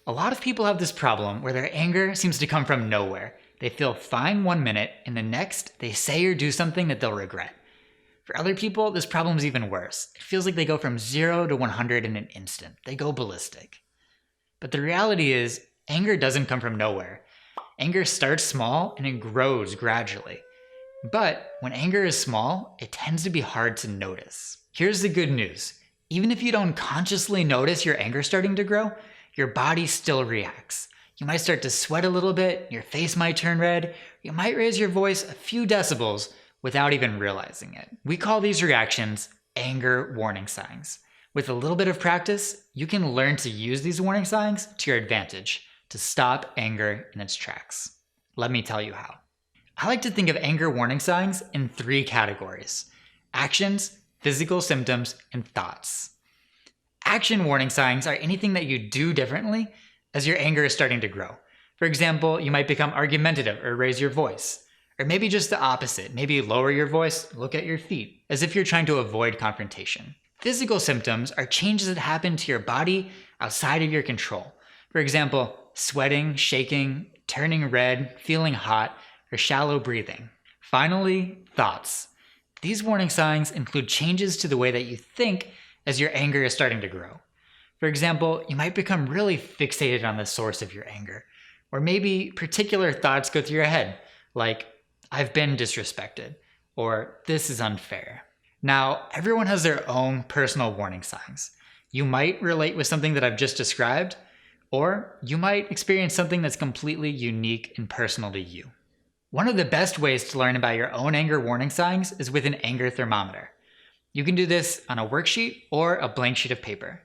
A lot of people have this problem where their anger seems to come from nowhere. They feel fine one minute, and the next, they say or do something that they'll regret. For other people, this problem is even worse. It feels like they go from 0 to 100 in an instant. They go ballistic. But the reality is, anger doesn't come from nowhere. Anger starts small and it grows gradually. But when anger is small, it tends to be hard to notice. Here's the good news. Even if you don't consciously notice your anger starting to grow, your body still reacts. You might start to sweat a little bit, your face might turn red, you might raise your voice a few decibels without even realizing it. We call these reactions anger warning signs. With a little bit of practice, you can learn to use these warning signs to your advantage to stop anger in its tracks. Let me tell you how. I like to think of anger warning signs in 3 categories: actions, physical symptoms, and thoughts. Action warning signs are anything that you do differently as your anger is starting to grow. For example, you might become argumentative or raise your voice. Or maybe just the opposite, maybe lower your voice, look at your feet, as if you're trying to avoid confrontation. Physical symptoms are changes that happen to your body outside of your control. For example, sweating, shaking, turning red, feeling hot, or shallow breathing. Finally, thoughts. These warning signs include changes to the way that you think as your anger is starting to grow. For example, you might become really fixated on the source of your anger, or maybe particular thoughts go through your head, like, I've been disrespected, or this is unfair. Now, everyone has their own personal warning signs. You might relate with something that I've just described, or you might experience something that's completely unique and personal to you. One of the best ways to learn about your own anger warning signs is with an anger thermometer. You can do this on a worksheet or a blank sheet of paper.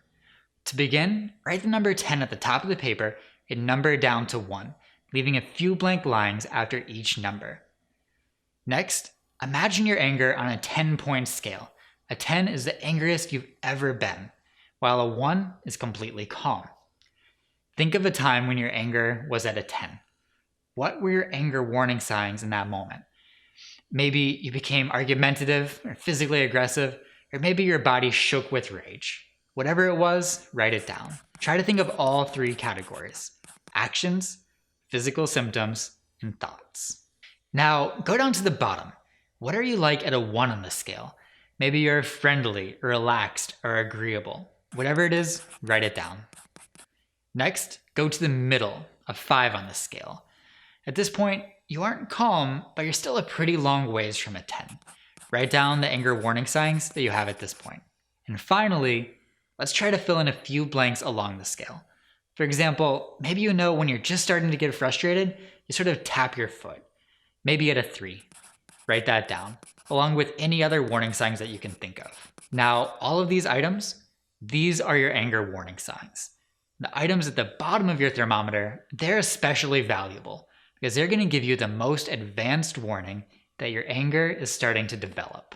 To begin, write the number 10 at the top of the paper and number down to 1, leaving a few blank lines after each number. Next, imagine your anger on a 10-point scale. A 10 is the angriest you've ever been, while a 1 is completely calm. Think of a time when your anger was at a 10. What were your anger warning signs in that moment? Maybe you became argumentative or physically aggressive, or maybe your body shook with rage. Whatever it was, write it down. Try to think of all 3 categories: actions, physical symptoms, and thoughts. Now, go down to the bottom. What are you like at a 1 on the scale? Maybe you're friendly, or relaxed, or agreeable. Whatever it is, write it down. Next, go to the middle, a 5 on the scale. At this point, you aren't calm, but you're still a pretty long ways from a 10. Write down the anger warning signs that you have at this point. And finally, let's try to fill in a few blanks along the scale. For example, maybe you know when you're just starting to get frustrated, you sort of tap your foot. Maybe at a 3. Write that down, along with any other warning signs that you can think of. Now, all of these items, these are your anger warning signs. The items at the bottom of your thermometer, they're especially valuable because they're going to give you the most advanced warning that your anger is starting to develop.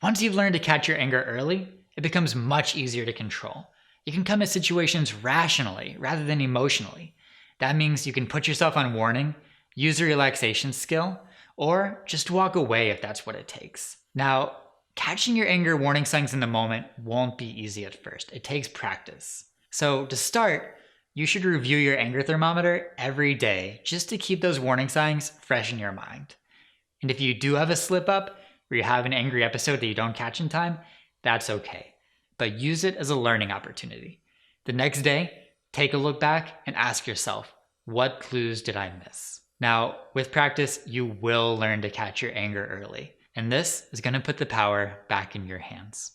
Once you've learned to catch your anger early, it becomes much easier to control. You can come at situations rationally rather than emotionally. That means you can put yourself on warning, use a relaxation skill, or just walk away if that's what it takes. Now, catching your anger warning signs in the moment won't be easy at first. It takes practice. So to start, you should review your anger thermometer every day just to keep those warning signs fresh in your mind. And if you do have a slip up, or you have an angry episode that you don't catch in time, that's okay. But use it as a learning opportunity. The next day, take a look back and ask yourself, what clues did I miss? Now, with practice, you will learn to catch your anger early. And this is going to put the power back in your hands.